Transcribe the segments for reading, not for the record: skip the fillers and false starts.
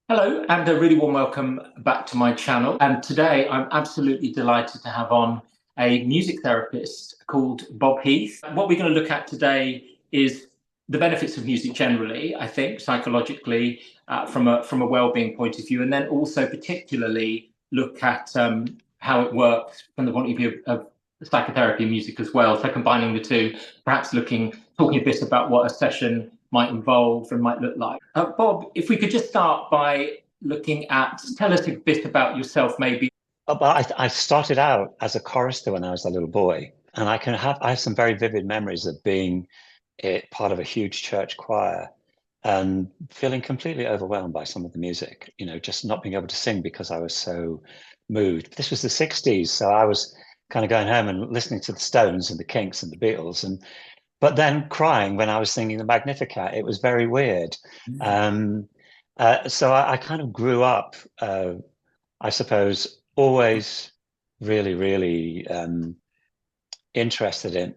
Hello, and a really warm welcome back to my channel. And today I'm absolutely delighted to have on a music therapist called Bob Heath. What we're going to look at today is the benefits of music generally, I think, psychologically, from a well-being point of view, and then also particularly look at how it works from the point of view of psychotherapy and music as well. So combining the two, perhaps talking a bit about what a session might involve and might look like. Bob, if we could just start by tell us a bit about yourself, maybe. I started out as a chorister when I was a little boy, and I have some very vivid memories of being part of a huge church choir and feeling completely overwhelmed by some of the music, just not being able to sing because I was so moved. This was the 60s, so I was kind of going home and listening to the Stones and the Kinks and the Beatles, but then crying when I was singing the Magnificat. It was very weird. Um, so I kind of grew up, I suppose, always really, really interested in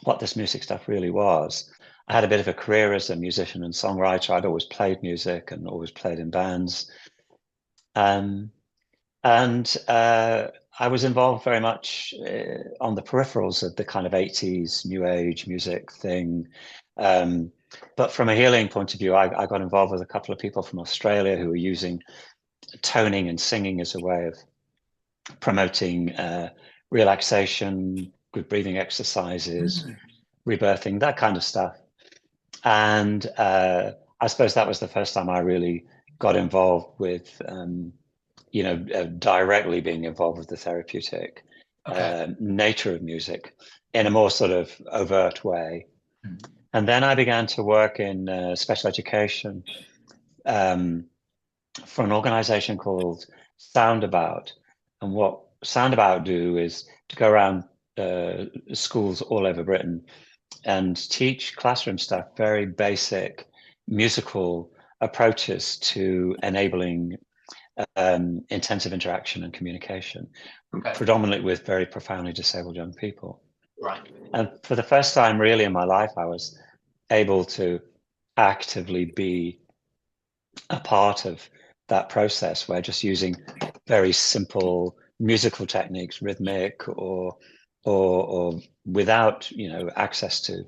what this music stuff really was. I had a bit of a career as a musician and songwriter. I'd always played music and always played in bands. Um, and I was involved very much on the peripherals of the kind of 80s new age music thing. Um, but from a healing point of view, I got involved with a couple of people from Australia who were using toning and singing as a way of promoting relaxation, good breathing exercises, rebirthing, that kind of stuff. And I suppose that was the first time I really got involved with, directly being involved with the therapeutic nature of music in a more sort of overt way. And then I began to work in special education for an organization called Soundabout. And what Soundabout do is to go around schools all over Britain and teach classroom stuff, very basic musical approaches to enabling intensive interaction and communication, predominantly with very profoundly disabled young people. Right. And for the first time really in my life, I was able to actively be a part of that process where just using very simple musical techniques, rhythmic or without access to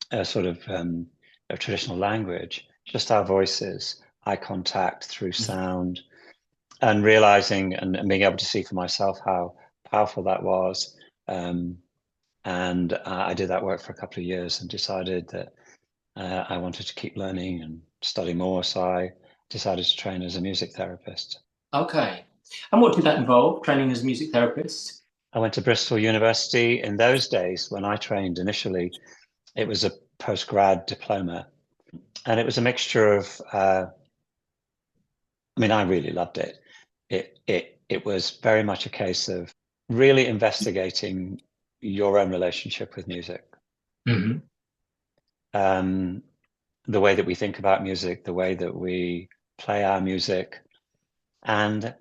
a sort of a traditional language, just our voices, eye contact through sound, and realizing and being able to see for myself how powerful that was. And I did that work for a couple of years and decided that I wanted to keep learning and study more. So I decided to train as a music therapist. Okay. And what did that involve, training as a music therapist? I went to Bristol University. In those days, when I trained initially, it was a postgrad diploma. And it was a mixture of, I really loved it. It was very much a case of really investigating your own relationship with music. Mm-hmm. The way that we think about music, the way that we play our music. And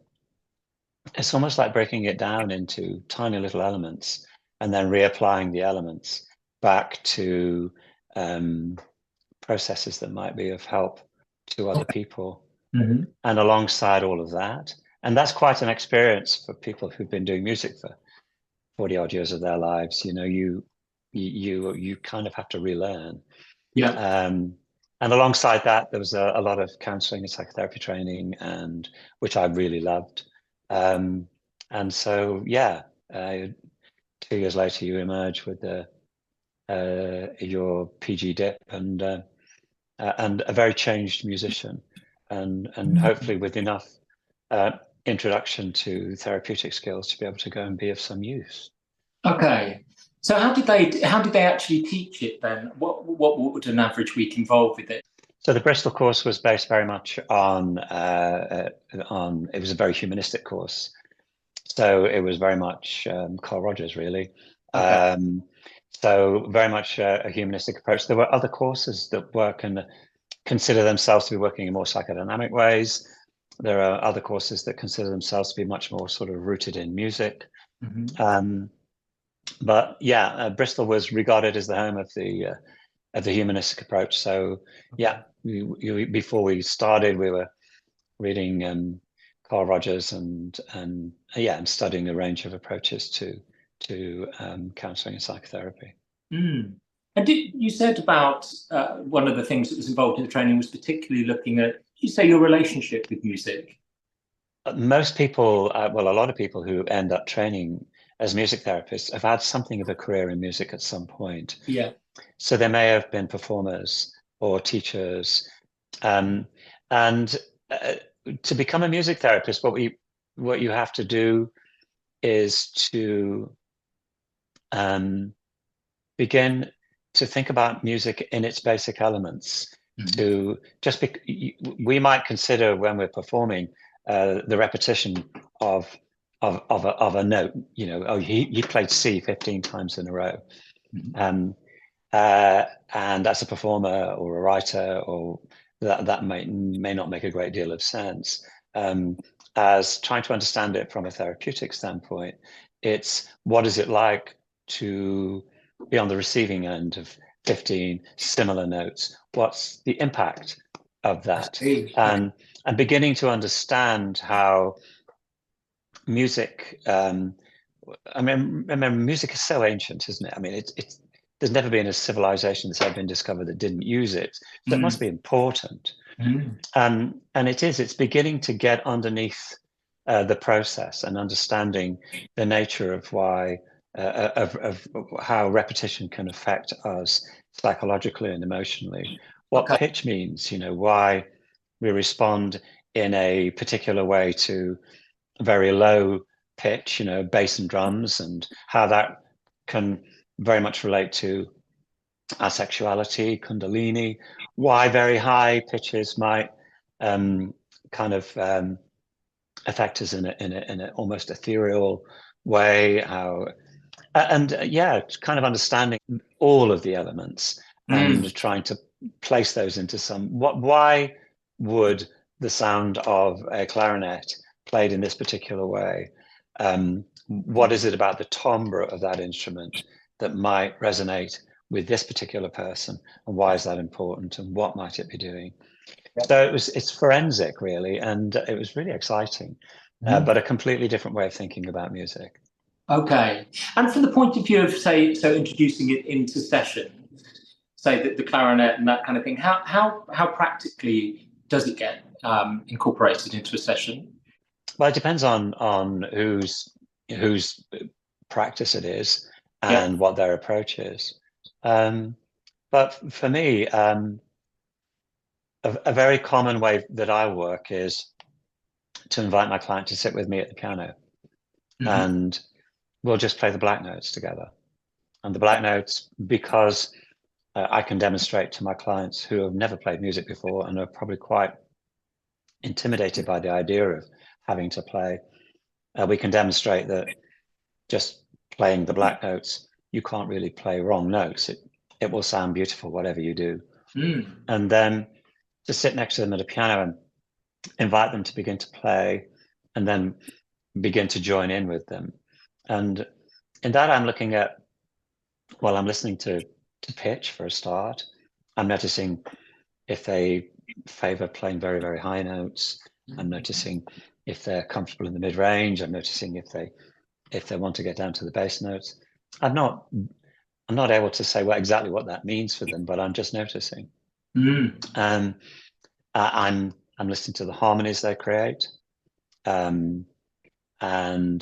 it's almost like breaking it down into tiny little elements and then reapplying the elements back to processes that might be of help to other people. Mm-hmm. And alongside all of that, and that's quite an experience for people who've been doing music for 40 odd years of their lives. You kind of have to relearn. Yeah. And alongside that, there was a lot of counseling and psychotherapy training, and which I really loved. And so, yeah, 2 years later, you emerge with your PG dip and a very changed musician, and hopefully with enough introduction to therapeutic skills to be able to go and be of some use. Okay. So how did they actually teach it then? What would an average week involve with it? So the Bristol course was based very much on it was a very humanistic course. So it was very much Carl Rogers, really. Okay. So very much a humanistic approach. There were other courses that work and consider themselves to be working in more psychodynamic ways. There are other courses that consider themselves to be much more sort of rooted in music. Mm-hmm. But yeah, Bristol was regarded as the home of the humanistic approach. So yeah, before we started, we were reading Carl Rogers, and yeah, I'm studying a range of approaches to counselling and psychotherapy. Mm. And you said about one of the things that was involved in the training was particularly looking at, you say, your relationship with music. Most people, well, a lot of people who end up training as music therapists have had something of a career in music at some point. Yeah. So they may have been performers or teachers, and to become a music therapist, what you have to do is to begin to think about music in its basic elements. To just we might consider when we're performing the repetition of a note. You know, oh, he played C 15 times in a row. And as a performer or a writer, or that may not make a great deal of sense. As trying to understand it from a therapeutic standpoint, it's what is it like to be on the receiving end of 15 similar notes? What's the impact of that? And beginning to understand how music, I mean, remember, music is so ancient, isn't it? I mean, there's never been a civilization that's ever been discovered that didn't use it. So it must be important. And it's beginning to get underneath the process and understanding the nature of why, of how repetition can affect us psychologically and emotionally. What pitch means, you know, why we respond in a particular way to very low pitch, you know, bass and drums, and how that can very much relate to our sexuality, kundalini, why very high pitches might kind of affect us in a almost ethereal way, how yeah, kind of understanding all of the elements and trying to place those into why would the sound of a clarinet played in this particular way, what is it about the timbre of that instrument that might resonate with this particular person, and why is that important, and what might it be doing? So it's forensic, really, and it was really exciting, but a completely different way of thinking about music. Okay. And from the point of view of, say, so introducing it into sessions, say the clarinet and that kind of thing, how practically does it get incorporated into a session? Well, it depends on whose practice it is and what their approach is. But for me, a very common way that I work is to invite my client to sit with me at the piano, and we'll just play the black notes together. And the black notes, because I can demonstrate to my clients who have never played music before and are probably quite intimidated by the idea of having to play, we can demonstrate that just playing the black notes, you can't really play wrong notes. It will sound beautiful, whatever you do. And then just sit next to them at a piano and invite them to begin to play, and then begin to join in with them. And in that, I'm looking at, well, I'm listening to pitch for a start. I'm noticing if they favor playing very, very high notes. I'm noticing if they're comfortable in the mid-range. I'm noticing if they want to get down to the bass notes. I'm not able to say exactly what that means for them, but I'm just noticing. I'm listening to the harmonies they create. And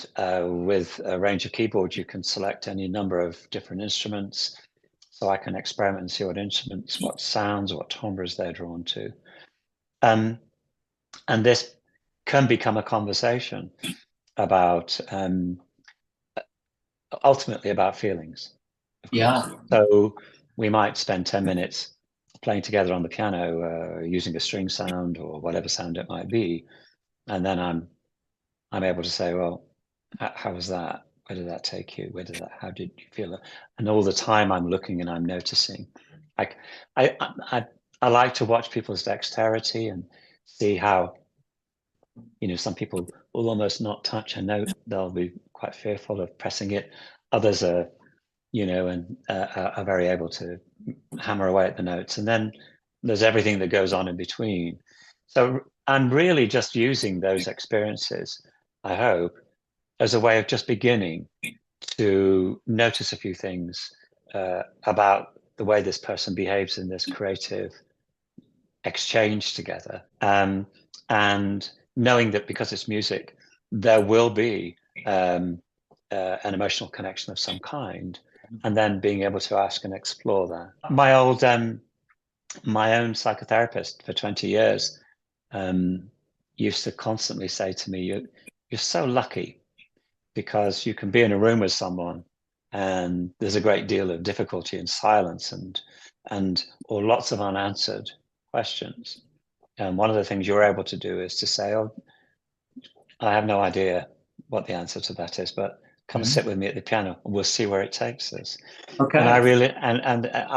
with a range of keyboards, you can select any number of different instruments. So I can experiment and see what instruments, what sounds, what timbres they're drawn to. And this can become a conversation about, ultimately about feelings. So we might spend 10 minutes playing together on the piano, using a string sound or whatever sound it might be. And then I'm able to say, well, how was that? Where did that take you? How did you feel it? And all the time I'm looking and I'm noticing. I like to watch people's dexterity and see how, you know, some people will almost not touch a note. They'll be quite fearful of pressing it. Others are, you know, and are very able to hammer away at the notes. And then there's everything that goes on in between. So I'm really just using those experiences, I hope, as a way of just beginning to notice a few things about the way this person behaves in this creative exchange together. And knowing that because it's music, there will be an emotional connection of some kind, and then being able to ask and explore that. My own psychotherapist for 20 years used to constantly say to me, you're so lucky because you can be in a room with someone and there's a great deal of difficulty and silence and or lots of unanswered questions. And one of the things you're able to do is to say, oh, I have no idea what the answer to that is, but come and sit with me at the piano and we'll see where it takes us. And Okay. and I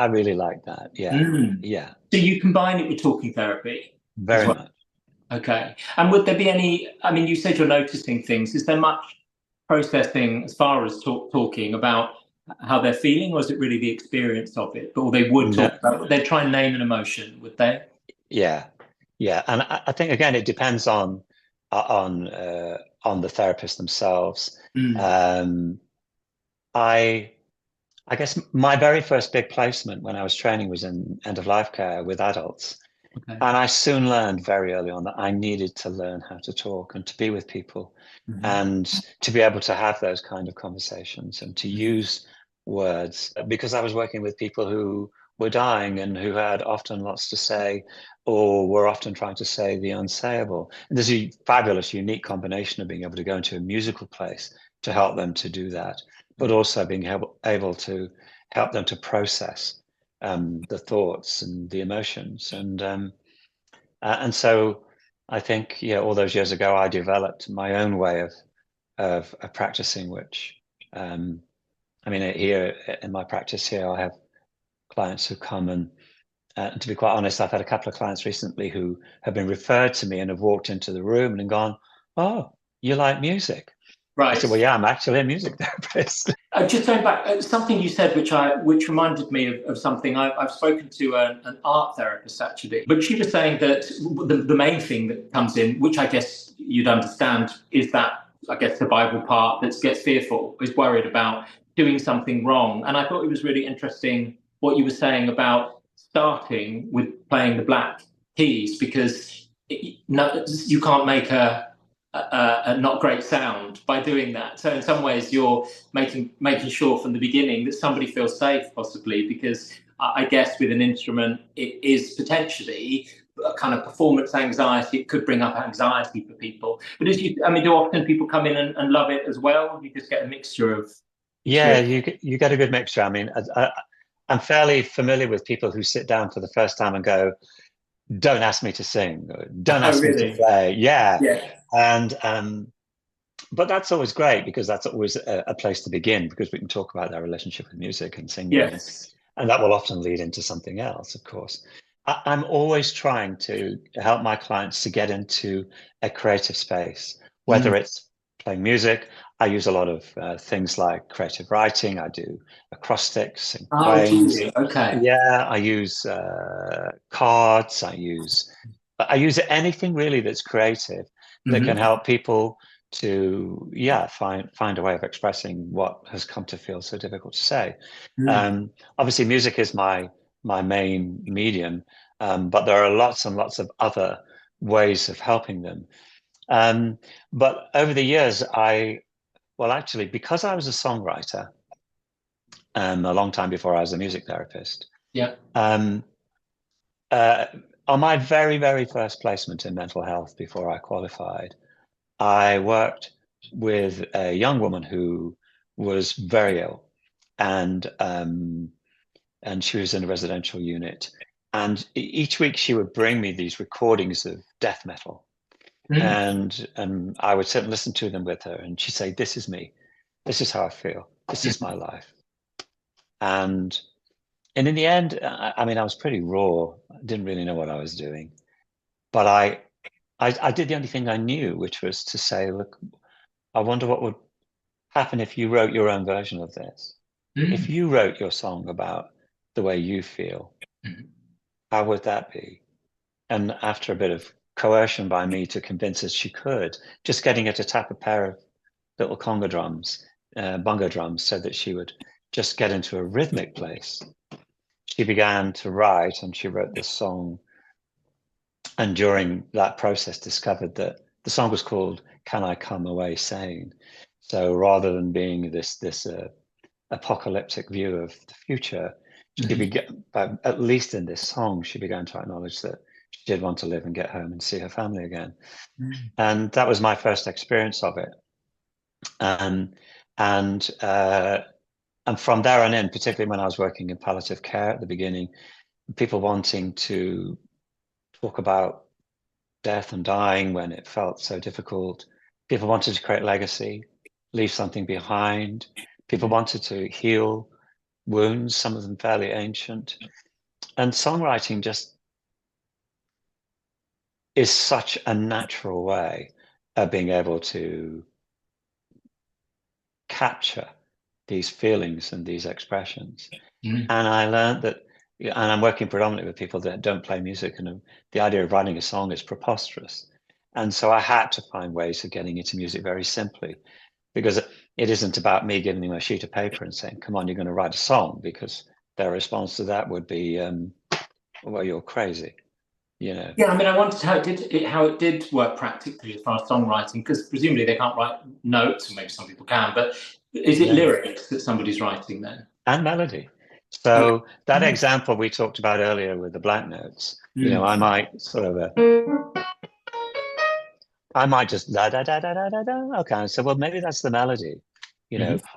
really like that. Yeah. Yeah. So you combine it with talking therapy as Very well? much. Okay. And would there be any, I mean, you said you're noticing things. Is there much processing as far as talking about how they're feeling, or is it really the experience of it? Or they would No, talk about, they'd try and name an emotion, would they? yeah. Yeah. And I think again it depends on the therapist themselves. Mm. Um I I guess my very first big placement when I was training was in end of life care with adults. Okay. And I soon learned very early on that I needed to learn how to talk and to be with people and to be able to have those kind of conversations and to use words because I was working with people who were dying and who had often lots to say or were often trying to say the unsayable. And there's a fabulous, unique combination of being able to go into a musical place to help them to do that, but also being able to help them to process the thoughts and the emotions. And so I think, yeah, all those years ago, I developed my own way of practicing, which, I mean, here in my practice here, I have clients who come and to be quite honest, I've had a couple of clients recently who have been referred to me and have walked into the room and gone, "Oh, you like music?" I said, "Well, Right. yeah, I'm actually a music therapist." Just going back, something you said, which reminded me of something. I've spoken to an art therapist actually, but she was saying that the main thing that comes in, which I guess you'd understand, is that I guess the Bible part that gets fearful, is worried about doing something wrong. And I thought it was really interesting what you were saying about starting with playing the black keys because no, you can't make a not great sound by doing that. So in some ways, you're making sure from the beginning that somebody feels safe, possibly, because I guess with an instrument, it is potentially a kind of performance anxiety. It could bring up anxiety for people. But I mean, do often people come in and love it as well? You just get a mixture of Yeah, experience. you get a good mixture. I mean, I'm fairly familiar with people who sit down for the first time and go, "Don't ask me to sing, or, don't Oh, ask me to really? play." Yeah, Yeah. and but that's always great because that's always a place to begin because we can talk about their relationship with music and singing, Yes. and that will often lead into something else, of course. I'm always trying to help my clients to get into a creative space, whether Mm. it's playing music. I use a lot of things like creative writing. I do acrostics and Oh, do quains. you? Okay. Yeah, I use cards. I use anything really that's creative that can Hmm. help people to find a way of expressing what has come to feel so difficult to say. Mm. Obviously, music is my main medium, but there are lots and lots of other ways of helping them. Um, but over the years, well, actually, because I was a songwriter a long time before I was a music therapist, Yeah. um, uh, on my very, very first placement in mental health before I qualified, I worked with a young woman who was very ill, and she was in a residential unit. And each week she would bring me these recordings of death metal, Mm. and I would sit and listen to them with her, and she'd say, "This is me. This is how I feel. This is my life." And in the end, I mean, I was pretty raw. I didn't really know what I was doing, but I did the only thing I knew, which was to say, "Look, I wonder what would happen if you wrote your own version of this. If Mm. you wrote your song about the way you feel, Mm. how would that be?" And after a bit of coercion by me to convince her she could, just getting her to tap a pair of little conga drums, bongo drums, so that she would just get into a rhythmic place. She began to write, and she wrote this song. And during that process, discovered that the song was called "Can I Come Away Sane?" So rather than being this apocalyptic view of the future, she began, at least in this song, she began to acknowledge that she did want to live and get home and see her family again. And that was my first experience of it. And from there on in, particularly when I was working in palliative care at the beginning, people wanting to talk about death and dying when it felt so difficult. People wanted to create legacy, leave something behind. People wanted to heal wounds, some of them fairly ancient. And songwriting just is such a natural way of being able to capture these feelings and these expressions. And I learned that, and I'm working predominantly with people that don't play music, and the idea of writing a song is preposterous. And so I had to find ways of getting into music very simply, because it isn't about me giving them a sheet of paper and saying, come on, you're going to write a song, because their response to that would be, well, you're crazy. Yeah, I mean, I wondered how it did work practically as far as songwriting, because presumably they can't write notes, or maybe some people can, but is it lyrics that somebody's writing then? And melody. So that example we talked about earlier with the blank notes, I might sort of I might just da da da da da da da. Okay, so well, maybe that's the melody,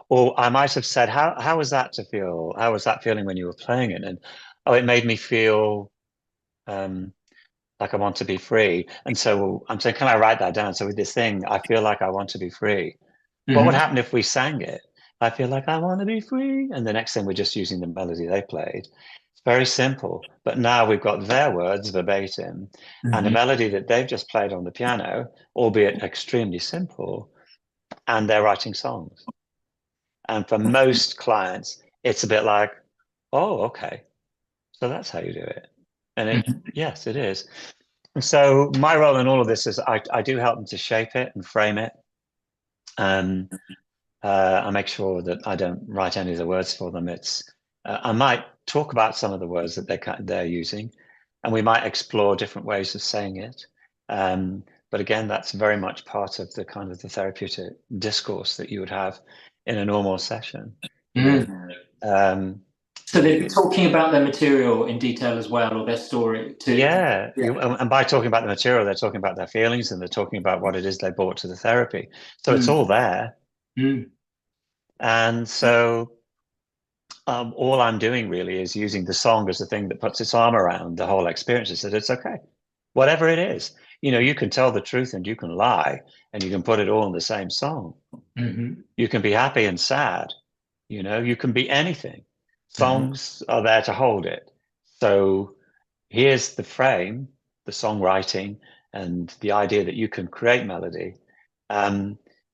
or I might have said, how was that to feel? How was that feeling when you were playing it? And it made me feel like I want to be free. And so I'm saying, can I write that down? So with this thing, I feel like I want to be free. What would happen if we sang it? I feel like I want to be free. And the next thing, we're just using the melody they played. It's very simple. But now we've got their words verbatim and a melody that they've just played on the piano, albeit extremely simple, and they're writing songs. And for most clients, it's a bit like, oh, okay, so that's how you do it. And yes, it is. And so my role in all of this is I do help them to shape it and frame it. I make sure that I don't write any of the words for them. I might talk about some of the words that they're using, and we might explore different ways of saying it. But again, that's very much part of the kind of the therapeutic discourse that you would have in a normal session. So they're talking about their material in detail as well, or their story too. Yeah. And by talking about the material, they're talking about their feelings, and they're talking about what it is they brought to the therapy. So it's all there. And so all I'm doing really is using the song as the thing that puts its arm around the whole experience. Is that it's okay, whatever it is. You can tell the truth and you can lie, and you can put it all in the same song. You can be happy and sad. You can be anything. Songs are there to hold it. So here's the frame, the songwriting, and the idea that you can create melody.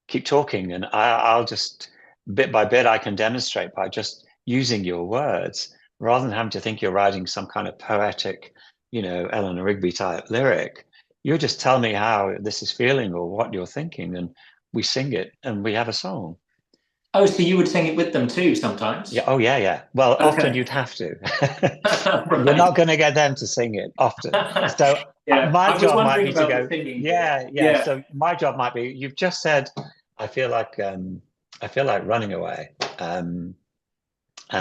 Keep talking, and I'll just, bit by bit, I can demonstrate by just using your words, rather than having to think you're writing some kind of poetic, Eleanor Rigby type lyric. You just tell me how this is feeling or what you're thinking, and we sing it, and we have a song. Oh, so you would sing it with them too sometimes? Yeah. Oh, yeah. Well, often you'd have to. Right. You're not going to get them to sing it often. So my job might be to go. Yeah. So my job might be. You've just said, I feel like running away. And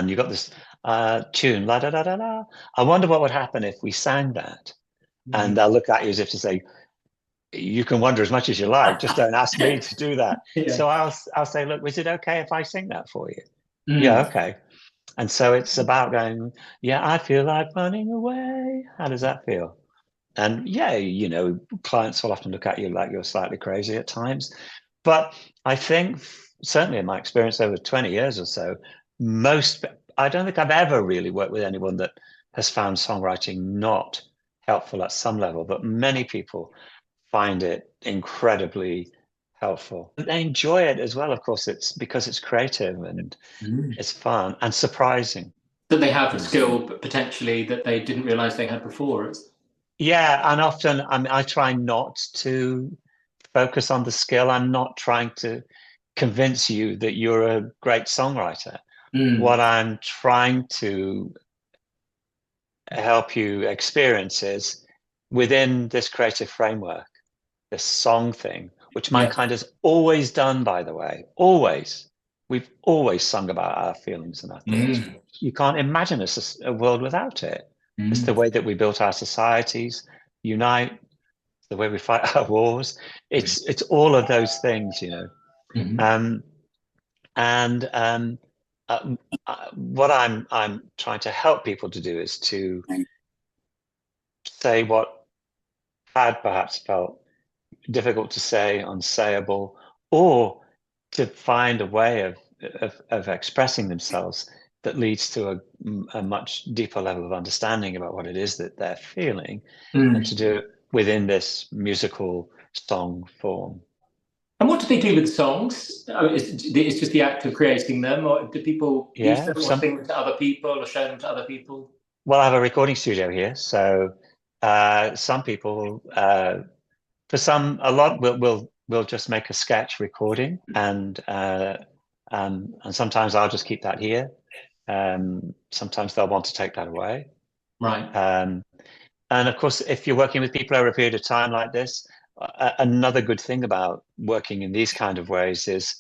you got this tune, la da da da da. I wonder what would happen if we sang that. And they'll look at you as if to say, you can wonder as much as you like, just don't ask me to do that. So I'll say, look, is it okay if I sing that for you? Yeah, okay. And so it's about going, I feel like running away. How does that feel? And clients will often look at you like you're slightly crazy at times. But I think, certainly in my experience over 20 years or so, I don't think I've ever really worked with anyone that has found songwriting not helpful at some level, but many people find it incredibly helpful. They enjoy it as well, of course. It's because it's creative and it's fun and surprising. That they have a skill, but potentially that they didn't realize they had before. Yeah, and often I try not to focus on the skill. I'm not trying to convince you that you're a great songwriter. Mm. What I'm trying to help you experience is within this creative framework, this song thing, which Yeah. mankind has always done, by the way, always. We've always sung about our feelings and our thoughts. Mm. You can't imagine a world without it. It's the Mm. way that we built our societies, unite, the way we fight our wars. It's all of those things, you know. Mm. Um, and uh, what I'm trying to help people to do is to say what had perhaps felt difficult to say, unsayable, or to find a way of expressing themselves that leads to a much deeper level of understanding about what it is that they're feeling, and to Mm. do it within this musical song form. And what do they do with songs? It's just the act of creating them, or do people use Yeah, them or sing them to other people or show them to other people? well, I have a recording studio here, so some people, for some, a lot will just make a sketch recording, and sometimes I'll just keep that here. Sometimes they'll want to take that away. Right. Um, and of course, if you're working with people over a period of time like this, another good thing about working in these kind of ways is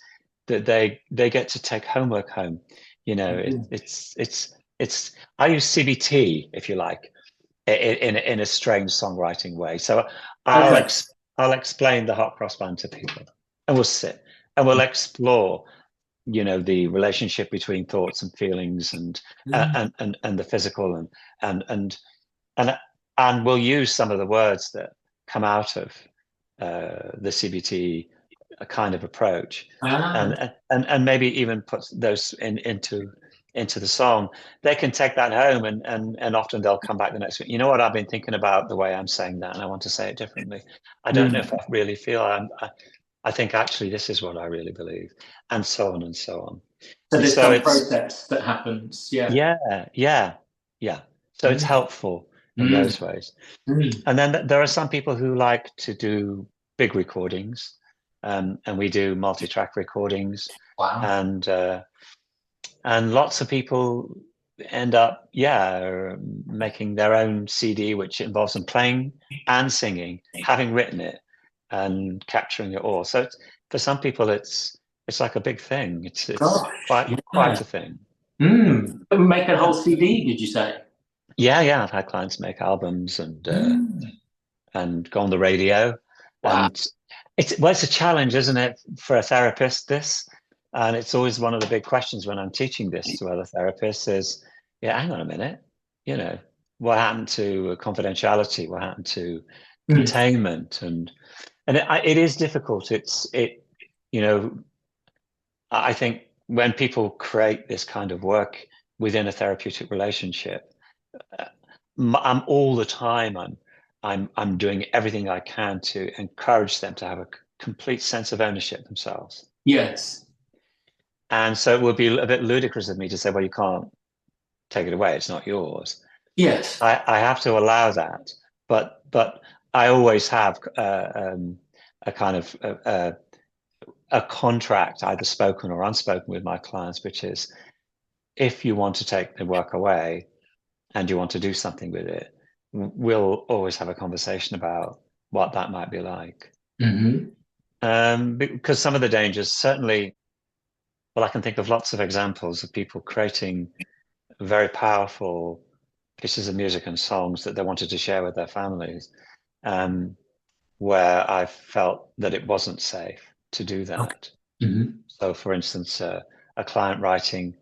that they get to take homework home. You know, Mm. it's I use CBT, if you like, in a strange songwriting way. So I'll Okay. ex I'll explain the hot cross band to people, and we'll sit and we'll explore, you know, the relationship between thoughts and feelings, Mm. and the physical, and and and we'll use some of the words that come out of the CBT kind of approach, Ah. and maybe even put those into the song. They can take that home, and often they'll come back the next week. You know what? I've been thinking about the way I'm saying that, and I want to say it differently. I don't know if Mm. I really feel I think actually this is what I really believe, and so on and so on. So And there's so some it's process that happens. Yeah. yeah, yeah, yeah. So it's Mm. helpful in Mm. those ways. Mm. And then there are some people who like to do big recordings, and we do multi-track recordings, Wow. and lots of people end up, yeah, making their own CD, which involves them playing and singing, having written it, and capturing it all. So for some people, it's like a big thing. It's Gosh. quite Yeah. a thing. Mm. Make a whole CD, did you say? Yeah, yeah. I've had clients make albums Mm. and go on the radio, Wow. and it's a challenge, isn't it, for a therapist? This, and it's always one of the big questions when I'm teaching this to other therapists is, yeah, hang on a minute, you know, what happened to confidentiality? What happened to Mm. containment? And it is difficult. You know, I think when people create this kind of work within a therapeutic relationship, I'm all the time I'm doing everything I can to encourage them to have a complete sense of ownership themselves. Yes. And so it would be a bit ludicrous of me to say, well, you can't take it away, it's not yours. Yes. I have to allow that, but I always have a kind of a contract, either spoken or unspoken, with my clients, which is, if you want to take the work away and you want to do something with it, we'll always have a conversation about what that might be like. Mm-hmm. Because some of the dangers, certainly, well, I can think of lots of examples of people creating very powerful pieces of music and songs that they wanted to share with their families, um, where I felt that it wasn't safe to do Okay. that. Mm-hmm. So, for instance, a client writing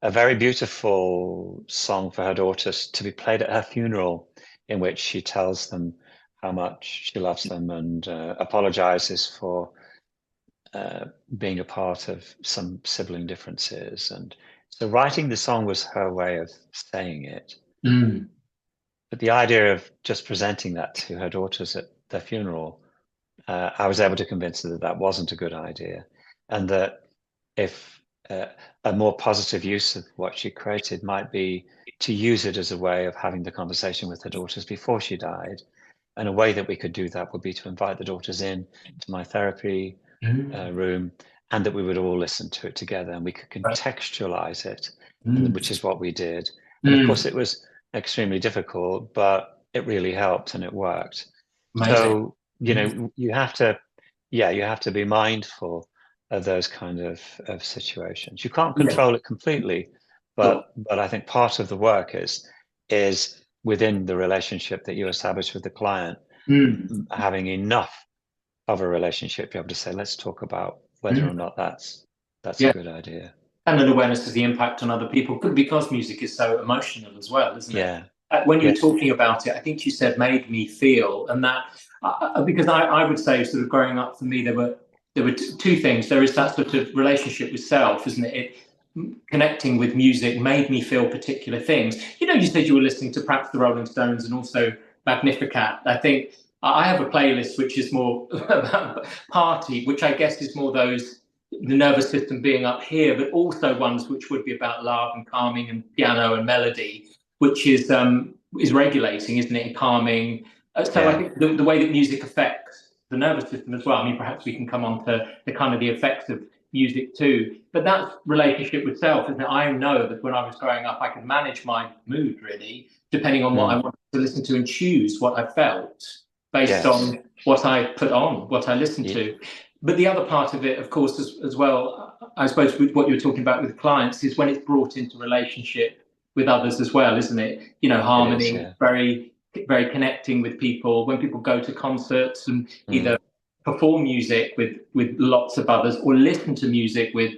a very beautiful song for her daughters to be played at her funeral, in which she tells them how much she loves them, and apologizes for being a part of some sibling differences. And so writing the song was her way of saying it. Mm. But the idea of just presenting that to her daughters at their funeral, I was able to convince her that that wasn't a good idea, and that if uh, a more positive use of what she created might be to use it as a way of having the conversation with her daughters before she died. And a way that we could do that would be to invite the daughters in to my therapy room, and that we would all listen to it together and we could Right. contextualize it, Mm. which is what we did. And of course, Mm. it was extremely difficult, but it really helped and it worked. Amazing. So, you have to, yeah, you have to be mindful of those kind of situations. You can't Yeah. control it completely, Sure. but I think part of the work is within the relationship that you establish with the client, Mm. having enough of a relationship, be able to say, let's talk about whether Mm. or not that's a Yeah. good idea. And an awareness of the impact on other people, because music is so emotional as well, isn't it? Yeah, When you yeah, were talking about it, I think you said "made me feel," and that because I would say, sort of growing up for me, there were two things. There is that sort of relationship with self, isn't it? Connecting with music made me feel particular things. You said you were listening to perhaps the Rolling Stones and also Magnificat. I think I have a playlist which is more party, which I guess is more the nervous system being up here, but also ones which would be about love and calming and piano and melody, which is regulating, isn't it, and calming. So I yeah. think the way that music affects the nervous system as well. I mean, perhaps we can come on to the effects of music too. But that's relationship with self, isn't it? I know that when I was growing up, I could manage my mood really, depending on what I Mm, wanted to listen to and choose what I felt based yes. on what I put on, what I listened Yeah, to. But the other part of it, of course, as well, I suppose, with what you're talking about with clients, is when it's brought into relationship with others as well, isn't it? it is. Harmony, Yeah. very, very connecting with people. When people go to concerts and Mm, either perform music with lots of others or listen to music with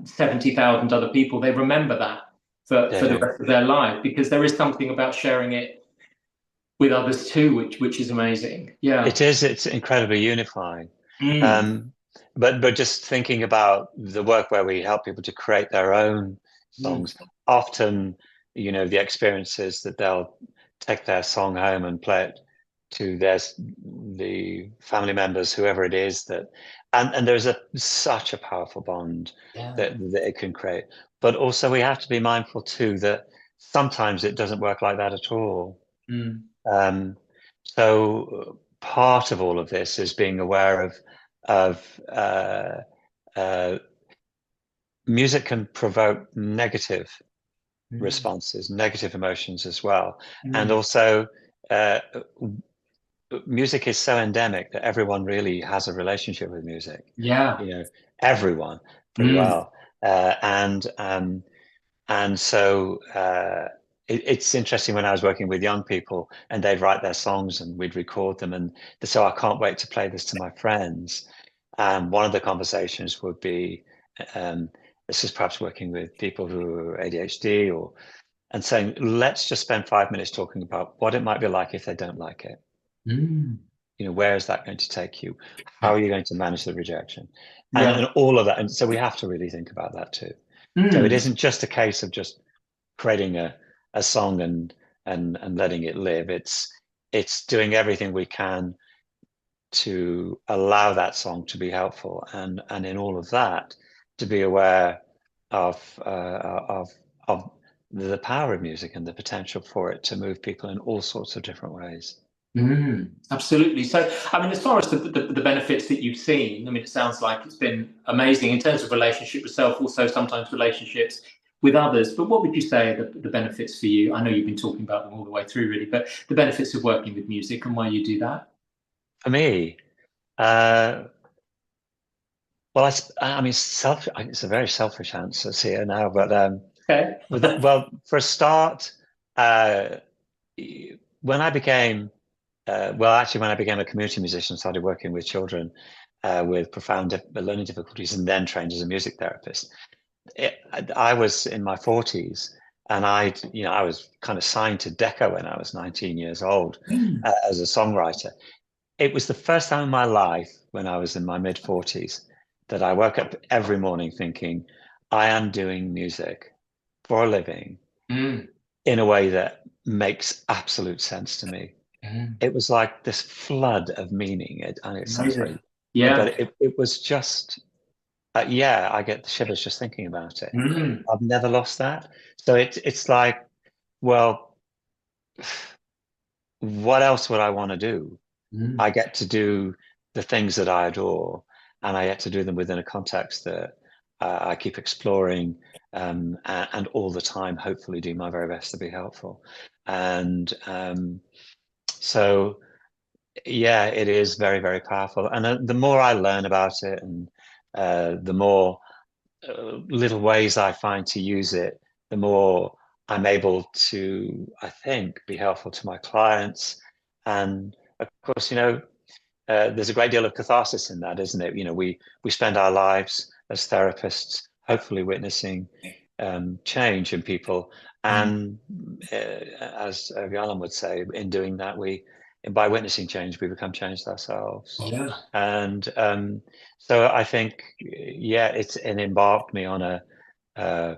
70,000 other people, they remember that they for the do. rest of their life, because there is something about sharing it with others too, which is amazing. Yeah. It is. It's incredibly unifying. Mm. Um, but just thinking about the work where we help people to create their own Mm. songs, often, the experiences that they'll take their song home and play it to the family members, whoever it is and there's such a powerful bond Yeah. that it can create. But also we have to be mindful too that sometimes it doesn't work like that at all. Mm. Um, so part of all of this is being aware of uh, music can provoke negative Mm. responses, negative emotions as well, and Mm. also uh, music is so endemic that everyone really has a relationship with music. Yeah. You know, everyone pretty Mm. well, and so it's interesting when I was working with young people and they'd write their songs and we'd record them. And so I can't wait to play this to my friends. And one of the conversations would be, um, this is perhaps working with people who are ADHD and saying, let's just spend 5 minutes talking about what it might be like if they don't like it. Mm. Where is that going to take you? How Yeah. are you going to manage the rejection? And Yeah. all of that. And so we have to really think about that too. So it Mm. isn't just a case of just creating a song and letting it live. It's doing everything we can to allow that song to be helpful, and in all of that to be aware of of the power of music and the potential for it to move people in all sorts of different ways. Mm, absolutely. So, I mean, as far as the benefits that you've seen, I mean, it sounds like it's been amazing in terms of relationship with self, also sometimes relationships with others. But what would you say are the benefits for you? I know you've been talking about them all the way through, really, but the benefits of working with music and why you do that? For me, uh, well, I mean, it's a very selfish answer here now, but Okay. well, for a start, uh, when I became actually, when I became a community musician, started working with children with profound learning difficulties, and then trained as a music therapist. I was in my 40s, and I was kind of signed to Decca when I was 19 years old Mm. as a songwriter. It was the first time in my life when I was in my mid 40s that I woke up every morning thinking, I am doing music for a living Mm. in a way that makes absolute sense to me. Mm. It was like this flood of meaning. And it sounds Amazing. very, but Yeah. it was just Yeah, I get the shivers just thinking about it. Mm. I've never lost that. So it's like, well, what else would I want to do? Mm. I get to do the things that I adore, and I get to do them within a context that I keep exploring, and all the time, hopefully, do my very best to be helpful. And so, yeah, it is very, very powerful. And the more I learn about it, and the more little ways I find to use it, the more I'm able to, I think, be helpful to my clients. And of course, there's a great deal of catharsis in that, isn't it? We spend our lives as therapists, hopefully witnessing change in people, Mm. and as Alan would say, in doing that, by witnessing change, we become changed ourselves. Yeah. And so I think, yeah, it's embarked me on uh,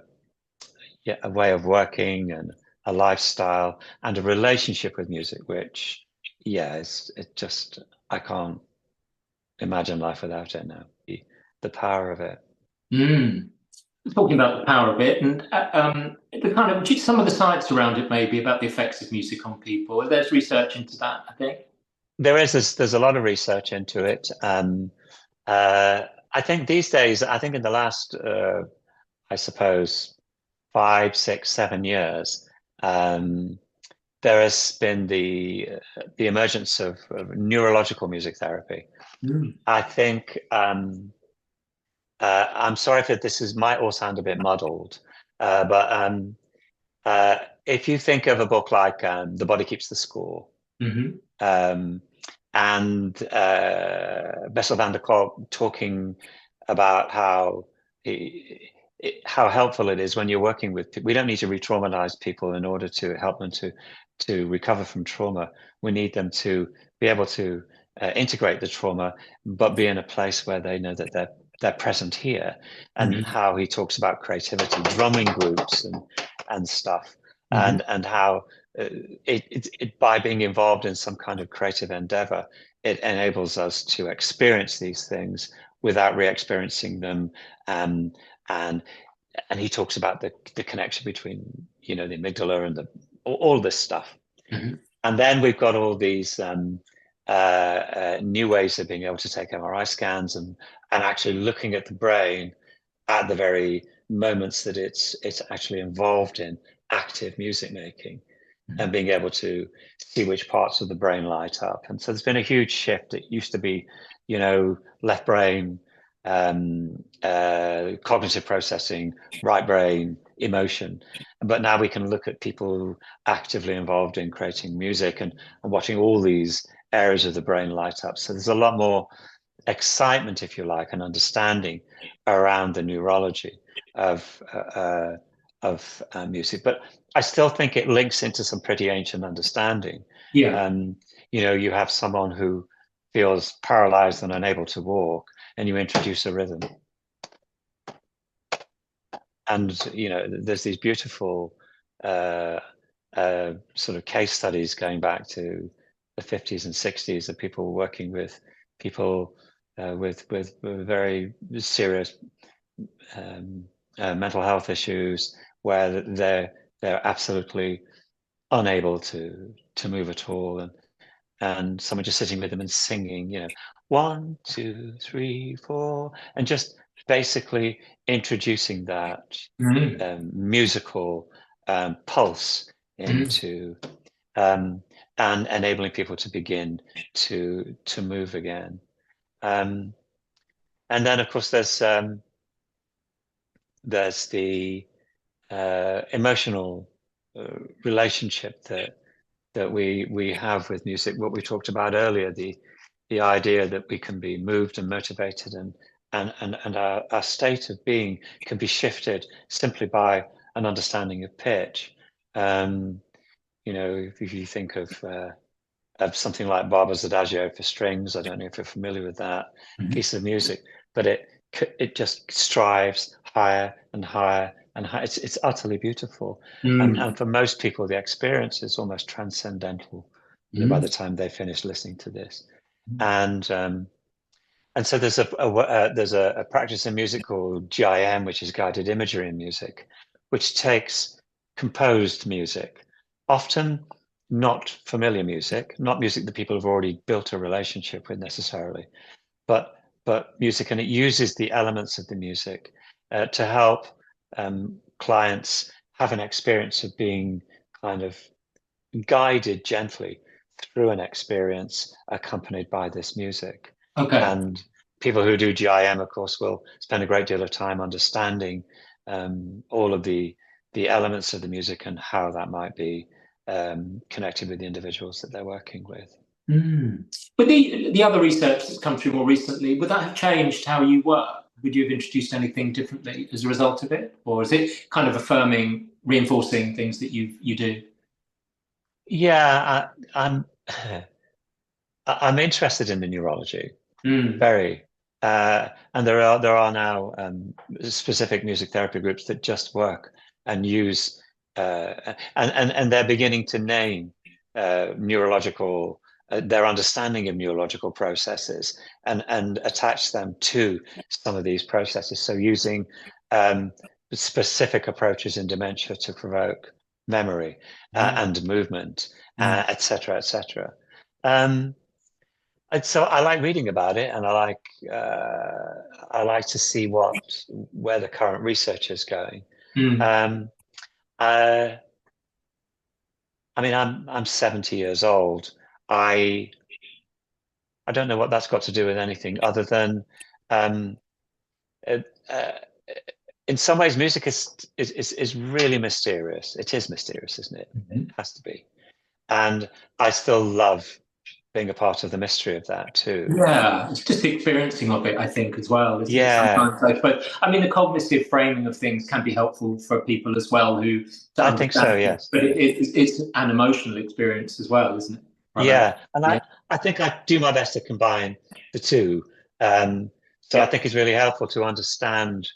yeah, a way of working and a lifestyle and a relationship with music, which, yeah, it just, I can't imagine life without it now. The power of it. Mm. Talking about the power of it, and the kind of just some of the science around it, maybe about the effects of music on people. There's research into that, I think. There's a lot of research into it. Uh, I think these days, I think in the last, I suppose, 5, 6, 7 years, um, there has been the emergence of neurological music therapy. Mm. I think I'm sorry if this might all sound a bit muddled, but uh, if you think of a book like The Body Keeps the Score, Hmm. um, and Bessel van der Kolk talking about how helpful it is when you're working with people. We don't need to re-traumatize people in order to help them to recover from trauma. We need them to be able to integrate the trauma, but be in a place where they know that they're present here. And Hmm. how he talks about creativity, drumming groups, and stuff, Hmm. and how by being involved in some kind of creative endeavor, it enables us to experience these things without re-experiencing them. Um, and and he talks about the connection between the amygdala and all this stuff. Hmm. And then we've got all these new ways of being able to take MRI scans and actually looking at the brain at the very moments that it's actually involved in active music making, and being able to see which parts of the brain light up. And so there's been a huge shift. It used to be, left brain, cognitive processing, right brain, emotion. But now we can look at people actively involved in creating music, and watching all these areas of the brain light up. So there's a lot more excitement, if you like, and understanding around the neurology of music. But I still think it links into some pretty ancient understanding. Yeah. Um, you have someone who feels paralyzed and unable to walk, and you introduce a rhythm. And, there's these beautiful uh, sort of case studies going back to the 50s and 60s of people working with people with very serious mental health issues, where they're absolutely unable to move at all, and someone just sitting with them and singing, 1, 2, 3, 4, and just basically introducing that Mm. musical pulse Mm. into, um, and enabling people to begin to move again. Um, and then, of course, there's the emotional relationship that we have with music. What we talked about earlier, the idea that we can be moved and motivated, and our state of being can be shifted simply by an understanding of pitch. Um, if you think of something like Barber's Adagio for strings, I don't know if you're familiar with that Mhm. piece of music, but it just strives higher and higher and higher. It's utterly beautiful, and Mm. for most people, the experience is almost transcendental. By Mm. the time they finish listening to this, and And so there's a practice in music called GIM, which is guided imagery in music, which takes composed music, often not familiar music, not music that people have already built a relationship with necessarily, but music, and it uses the elements of the music to help clients have an experience of being kind of guided gently through an experience accompanied by this music. Okay. And people who do GIM, of course, will spend a great deal of time understanding all of the elements of the music and how that might be connected with the individuals that they're working with. Mm. But the other research that's come through more recently, would that have changed how you work? Would you have introduced anything differently as a result of it, or is it kind of affirming, reinforcing things that you do? Yeah, I'm I'm interested in the neurology, Mm. very, and there are now specific music therapy groups that just work and use and they're beginning to name neurological their understanding of neurological processes and attach them to some of these processes. So using um, specific approaches in dementia to provoke memory Yeah. and movement, Mm. et cetera, et cetera. Um, and so I like reading about it, and I like to see where the current research is going. Mm. Um, uh, I mean, I'm 70 years old. I I don't know what that's got to do with anything other than, um, uh, uh, in some ways, music is really mysterious. It is mysterious, isn't it? It Mhm. has to be. And I still love being a part of the mystery of that too. Yeah, it's just the experiencing of it, I think, as well, isn't it? Yeah, Sometimes, but I mean, the cognitive framing of things can be helpful for people as well who to I think so. understand things. Yes. But it's an emotional experience as well, isn't it? Primarily. Yeah, and Yeah. I think I do my best to combine the two. So I Yeah. think it's really helpful to understand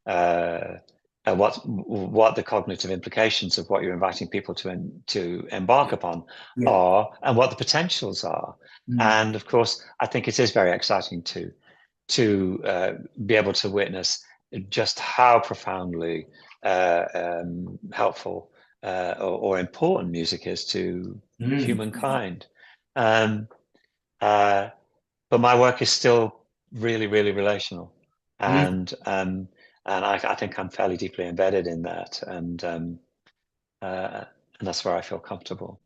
uh, what the cognitive implications of what you're inviting people to embark upon Yeah. are, and what the potentials are. Mm. And of course, I think it is very exciting to be able to witness just how profoundly helpful or important music is to Mm. humankind. Um, uh, but my work is still really, really relational, Mm. and I think I'm fairly deeply embedded in that, uh, and that's where I feel comfortable.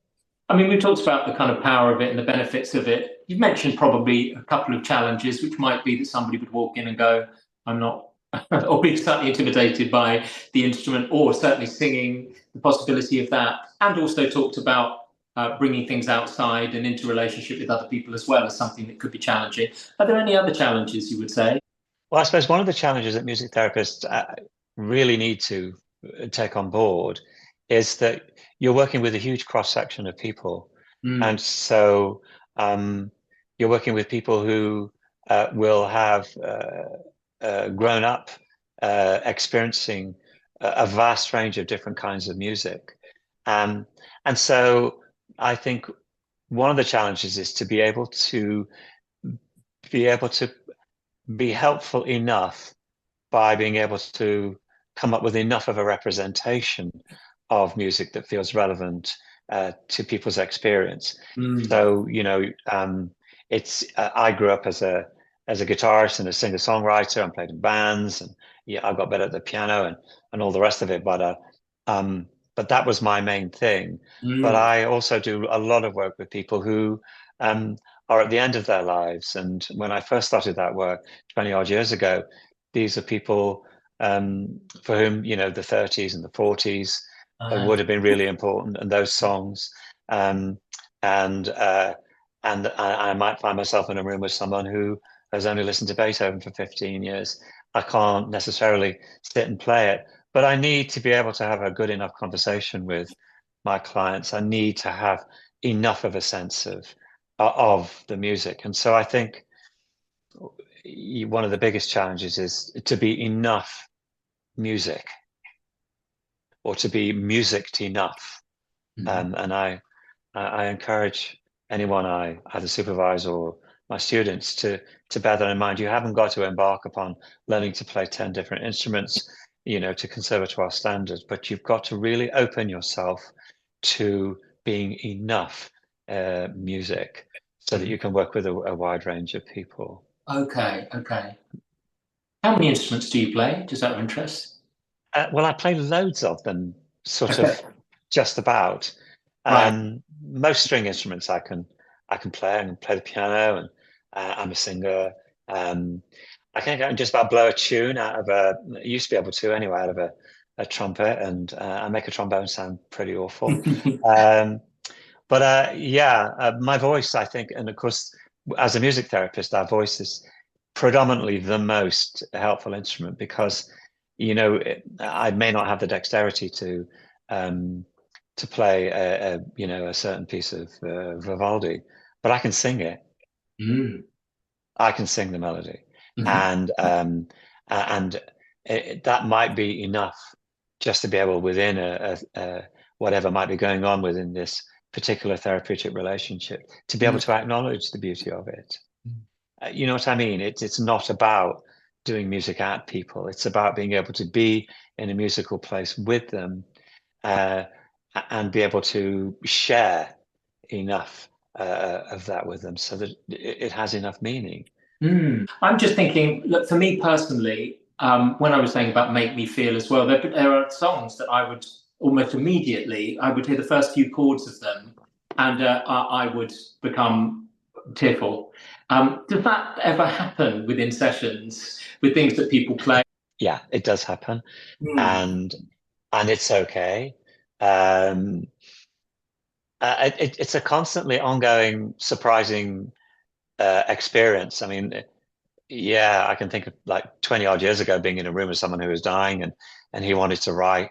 I mean, we've talked about the kind of power of it and the benefits of it. You've mentioned probably a couple of challenges, which might be that somebody would walk in and go, I'm not, or be slightly intimidated by the instrument, or certainly singing, the possibility of that. And also talked about bringing things outside and into relationship with other people as well as something that could be challenging. Are there any other challenges you would say? Well, I suppose one of the challenges that music therapists really need to take on board is that you're working with a huge cross section of people. Mm. And so you're working with people who will have grown up experiencing a vast range of different kinds of music. Um, and so I think one of the challenges is to be able to be helpful enough by being able to come up with enough of a representation of music that feels relevant to people's experience. Mm. So, it's I grew up as a guitarist and a singer-songwriter and played in bands, and yeah, I got better at the piano and all the rest of it. But that was my main thing. But Mm. I also do a lot of work with people who um, are at the end of their lives. And when I first started that work 20 odd years ago, these are people for whom the 30s and the 40s Uh, would have been really important, and those songs. Um, and I might find myself in a room with someone who has only listened to Beethoven for 15 years. I can't necessarily sit and play it, but I need to be able to have a good enough conversation with my clients. I need to have enough of a sense of the music, and so I think one of the biggest challenges is to be enough music, or to be musicked enough. mm. And I encourage anyone I either supervise or my students to bear that in mind. You haven't got to embark upon learning to play 10 different instruments, to conservatoire standards, but you've got to really open yourself to being enough music so that you can work with a wide range of people. Okay, okay. How many instruments do you play? Just out of interest. Well, I play loads of them, sort Okay. of just about. Right. Most string instruments I can play. I can play the piano, and I'm a singer. I can just about blow a tune out of I used to be able to anyway, out of a trumpet, and I make a trombone sound pretty awful. But yeah, my voice, I think, and of course, as a music therapist, our voice is predominantly the most helpful instrument because, I may not have the dexterity to play a certain piece of Vivaldi, but I can sing it. Mm. I can sing the melody, Mhm. and that might be enough just to be able within a whatever might be going on within this particular therapeutic relationship to be able Mm. to acknowledge the beauty of it. Mm. You know what I mean? It's not about doing music at people. It's about being able to be in a musical place with them, uh, and be able to share enough of that with them so that it has enough meaning. Mm. I'm just thinking, look, for me personally, when I was saying about make me feel as well, there are songs that I would almost immediately, I would hear the first few chords of them and I would become tearful. Does that ever happen within sessions with things that people play? Yeah, it does happen, Mm. and it's okay. Um, it's a constantly ongoing, surprising experience. I mean, yeah, I can think of like 20 odd years ago being in a room with someone who was dying, and he wanted to write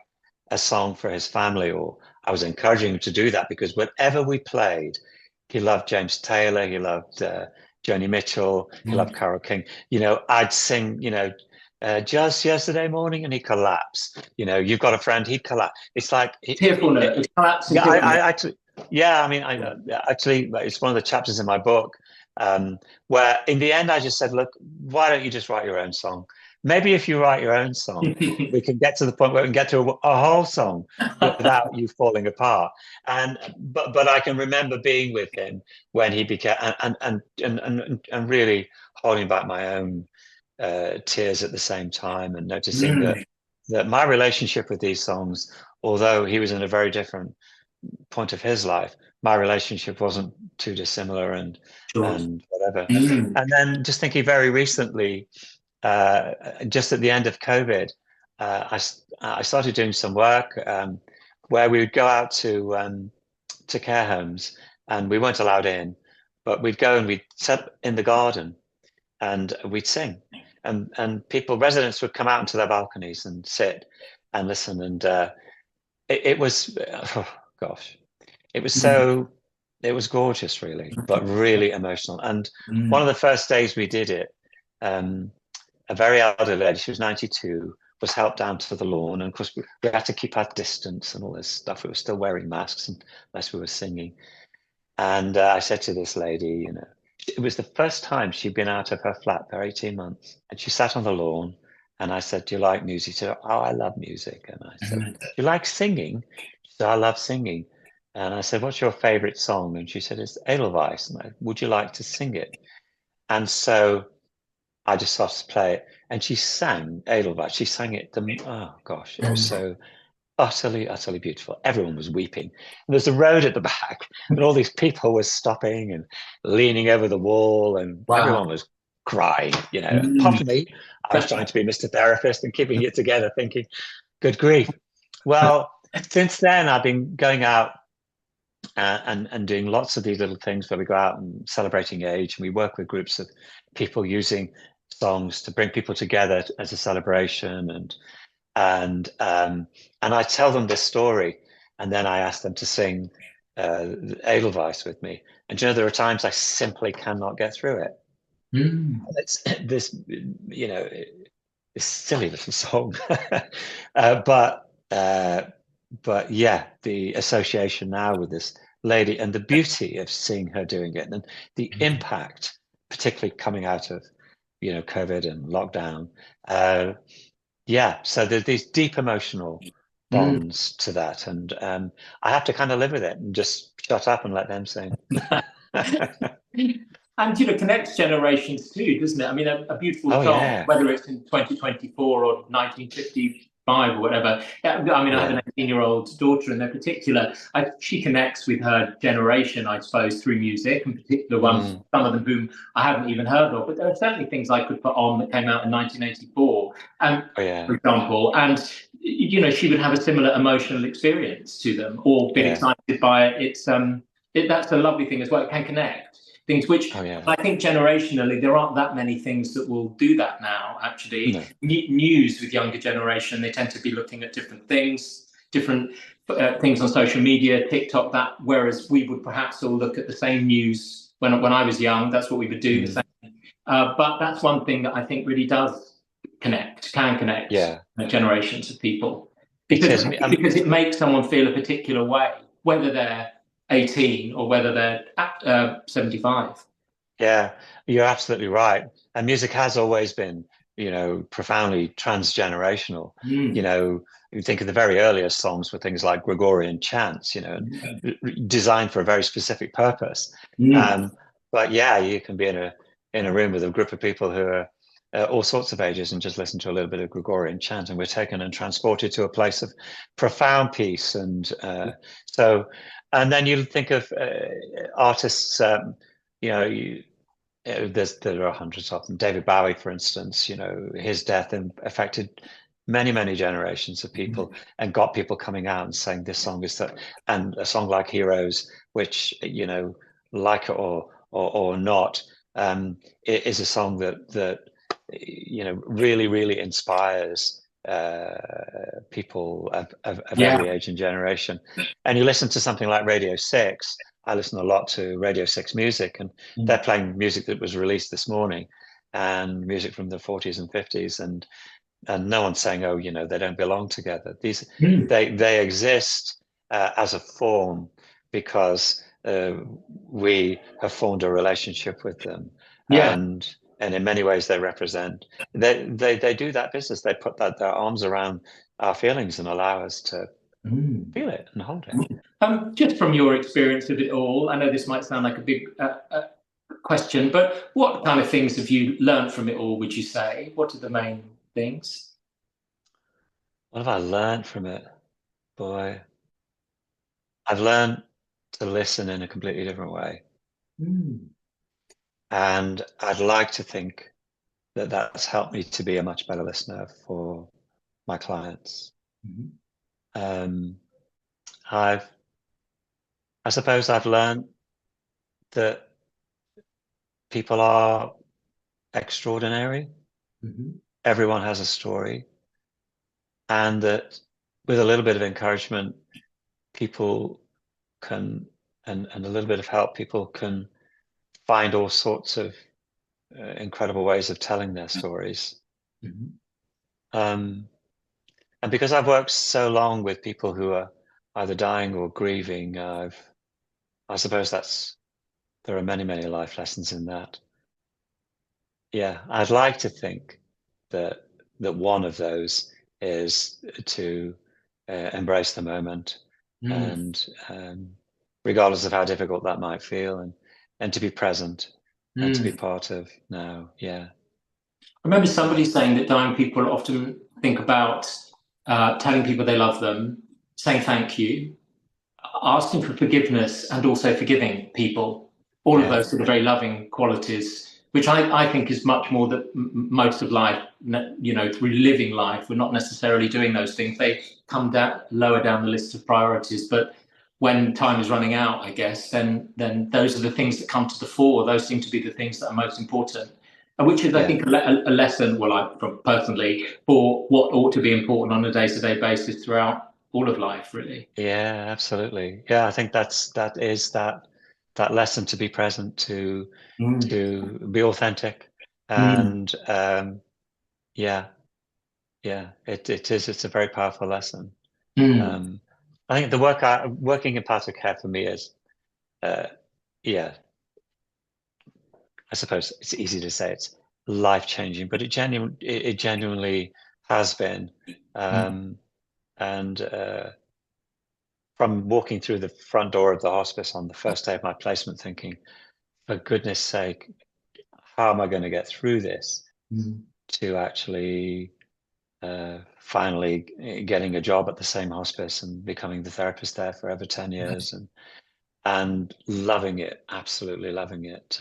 a song for his family, or I was encouraging him to do that because whenever we played, he loved James Taylor, he loved Joni Mitchell, he loved Mm. Carole King. I'd sing, just yesterday morning, and he collapsed. You've got a friend, he'd collapse. It's like, Tearfulness, it's collapsing yeah, I tearfulness. actually, yeah, I mean, actually, it's one of the chapters in my book, where in the end I just said, look, why don't you just write your own song? Maybe if you write your own song, we can get to the point where we can get to a whole song without you falling apart. But I can remember being with him when he became and really holding back my own tears at the same time, and noticing Mm. that my relationship with these songs, although he was in a very different point of his life, my relationship wasn't too dissimilar, Sure. and whatever. Mm. And then just thinking very recently, just at the end of COVID, I started doing some work where we would go out to care homes, and we weren't allowed in, but we'd go and we'd sit in the garden and we'd sing, and residents would come out into their balconies and sit and listen, and it was oh gosh, it was Mm. so it was gorgeous, really, but really emotional. And one Mm. of the first days we did it, um, a very elderly lady, she was 92, was helped down to the lawn, and of course we had to keep our distance and all this stuff. We were still wearing masks unless we were singing. And I said to this lady, it was the first time she'd been out of her flat for 18 months. And she sat on the lawn, and I said, do you like music? She said, oh, I love music. And I said, Mm. do you like singing? She said, I love singing. And I said, what's your favorite song? And she said, it's Edelweiss. And would you like to sing it? And so I just started to play it. And she sang Edelweiss. She sang it, oh gosh, it was Mm. so utterly, utterly beautiful. Everyone was weeping. And there's a road at the back, and all these people were stopping and leaning over the wall, and Wow. everyone was crying, apart Mm. from me. I was trying to be Mr. Therapist and keeping it together, thinking, good grief. Well, since then, I've been going out and doing lots of these little things where we go out and celebrating age, and we work with groups of people using songs to bring people together as a celebration, and I tell them this story, and then I ask them to sing Edelweiss with me. And there are times I simply cannot get through it. Mm. It's this, this silly little song, uh, but uh, but yeah, the association now with this lady and the beauty of seeing her doing it, and the impact particularly coming out of, COVID and lockdown. So there's these deep emotional bonds to that, and I have to kind of live with it and just shut up and let them sing. And connects generations too, doesn't it? I mean, a beautiful song, yeah. whether it's in 2024 or 1955 or whatever. I mean, I have an 18-year-old daughter, and in particular, she connects with her generation, I suppose, through music, in particular ones, some of them whom I haven't even heard of. But there are certainly things I could put on that came out in 1984, for example, and she would have a similar emotional experience to them, or been excited by it. That's a lovely thing as well. It can connect. Things which I think generationally there aren't that many things that will do that now. Actually, news with younger generation, they tend to be looking at different things on social media, TikTok. Whereas we would perhaps all look at the same news when I was young. That's what we would do. The same. But that's one thing that I think really can connect generations of people, because it makes someone feel a particular way, whether they're 18 or whether they're 75. Yeah, you're absolutely right. And music has always been, profoundly transgenerational. You think of the very earliest songs were things like Gregorian chants, designed for a very specific purpose. But you can be in a room with a group of people who are all sorts of ages and just listen to a little bit of Gregorian chant, and we're taken and transported to a place of profound peace. And and then you think of artists, there are hundreds of them. David Bowie, for instance, his death affected many, many generations of people and got people coming out and saying this song is that, and a song like Heroes, which, like it or not, it is a song that really, really inspires people of every age and generation. And you listen to something like Radio 6. I listen a lot to Radio 6 music, and they're playing music that was released this morning, and music from the 40s and 50s, and no one's saying, oh, they don't belong together. They exist as a form because we have formed a relationship with them. And in many ways, they represent. They do that business. They put their arms around our feelings and allow us to feel it and hold it. Just from your experience of it all, I know this might sound like a big question, but what kind of things have you learned from it all? Would you say? What are the main things? What have I learned from it? Boy, I've learned to listen in a completely different way. And I'd like to think that that's helped me to be a much better listener for my clients. I suppose I've learned that people are extraordinary. Everyone has a story. And that with a little bit of encouragement, people can, and a little bit of help, people can find all sorts of incredible ways of telling their stories. And because I've worked so long with people who are either dying or grieving, I suppose there are many, many life lessons in that. I'd like to think that one of those is to embrace the moment, and regardless of how difficult that might feel, and to be present and to be part of now. I remember somebody saying that dying people often think about telling people they love them, saying thank you, asking for forgiveness, and also forgiving people. All of those sort of very loving qualities, which I think is much more that most of life, through living life, we're not necessarily doing those things. They come lower down the list of priorities. But when time is running out, I guess, then those are the things that come to the fore. Those seem to be the things that are most important, which is, I think, a lesson, personally, for what ought to be important on a day-to-day basis throughout all of life, really. Yeah, absolutely. I think that is that lesson to be present, to be authentic, and it's a very powerful lesson. I think the working in part of care for me is I suppose it's easy to say it's life-changing, but it genuinely has been. And from walking through the front door of the hospice on the first day of my placement, thinking, for goodness sake, how am I going to get through this? To actually finally getting a job at the same hospice and becoming the therapist there for over 10 years and loving it, absolutely loving it.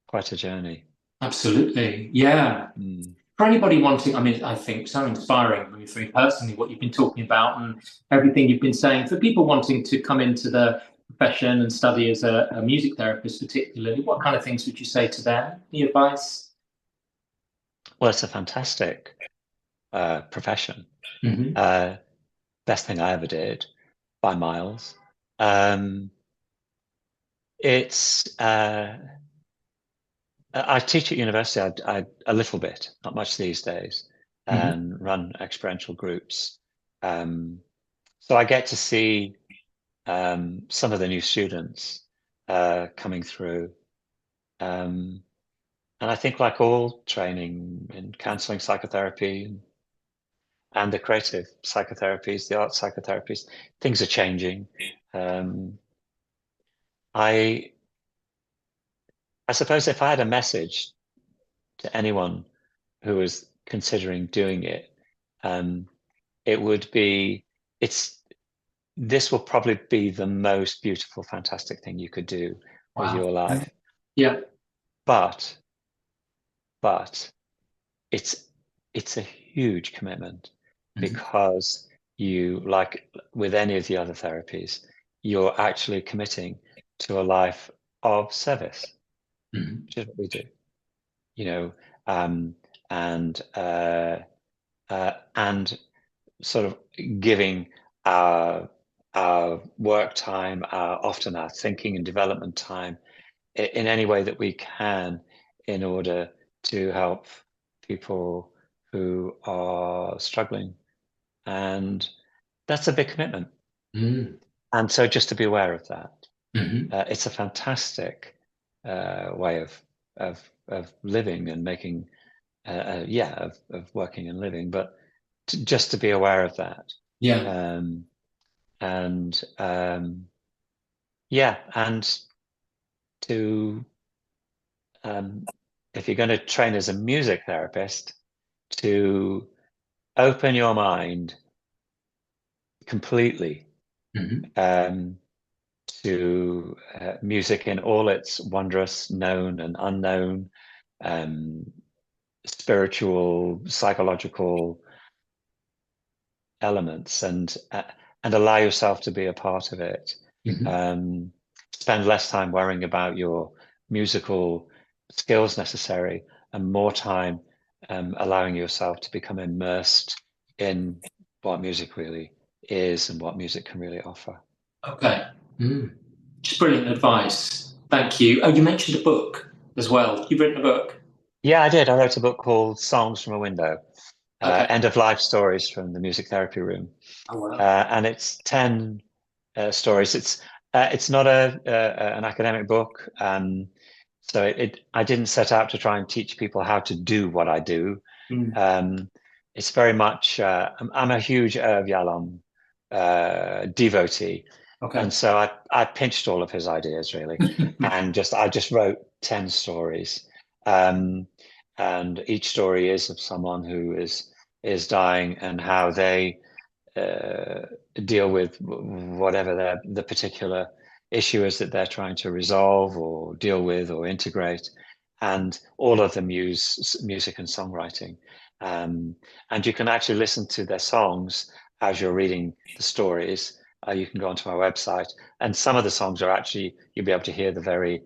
Quite a journey. Absolutely. Yeah. For anybody wanting, I mean, I think so inspiring for me personally, what you've been talking about and everything you've been saying. For people wanting to come into the profession and study as a music therapist, particularly, what kind of things would you say to them? Any advice? Well, it's a fantastic profession. Best thing I ever did by miles. It's I teach at university. I a little bit, not much these days, and run experiential groups. So I get to see some of the new students coming through. And I think, like all training in counseling, psychotherapy, and the creative psychotherapies, the art psychotherapies, things are changing. I suppose if I had a message to anyone who was considering doing it, it would be, this will probably be the most beautiful, fantastic thing you could do with your life. Yeah. But it's a huge commitment, because you, like with any of the other therapies, you're actually committing to a life of service, which is what we do, and sort of giving our work time, often our thinking and development time, in any way that we can, in order to help people who are struggling. And that's a big commitment. And so just to be aware of that, it's a fantastic way of living and making, of working and living, but just to be aware of that. And to if you're going to train as a music therapist, to open your mind completely to music in all its wondrous known and unknown, spiritual, psychological elements, and allow yourself to be a part of it. Spend less time worrying about your musical skills necessary, and more time allowing yourself to become immersed in what music really is and what music can really offer. Okay. Just brilliant advice. Thank you. Oh, you mentioned a book as well. You've written a book? Yeah, I did. I wrote a book called Songs from a Window, End of Life Stories from the Music Therapy Room. Oh, wow. And it's 10 stories. It's not an academic book. So I didn't set out to try and teach people how to do what I do. It's very much, I'm a huge Irv Yalom devotee. Okay. And so I pinched all of his ideas, really, and I just wrote 10 stories. And each story is of someone who is dying, and how they deal with whatever the particular issue is that they're trying to resolve or deal with or integrate. And all of them use music and songwriting. And you can actually listen to their songs as you're reading the stories. You can go onto my website, and some of the songs are actually, you'll be able to hear the very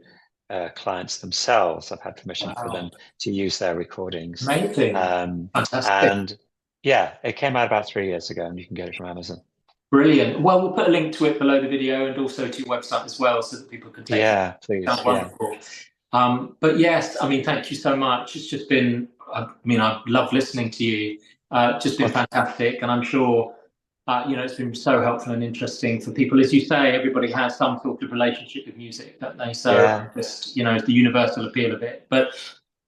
clients themselves. I've had permission for them to use their recordings. Amazing. Fantastic. And yeah, it came out about 3 years ago, and you can get it from Amazon. Brilliant. Well, we'll put a link to it below the video, and also to your website as well, so that people can take it. Yeah, please. Sounds wonderful. But yes, I mean, thank you so much. It's just been, I mean, I love listening to you. Just been fantastic, and I'm sure It's been so helpful and interesting for people. As you say, everybody has some sort of relationship with music, don't they? So just, it's the universal appeal of it. But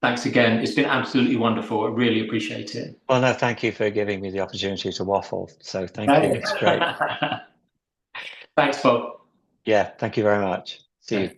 thanks again. It's been absolutely wonderful. I really appreciate it. Well, no, thank you for giving me the opportunity to waffle. So thank you. It's great. Thanks, Bob. Yeah, thank you very much. See you.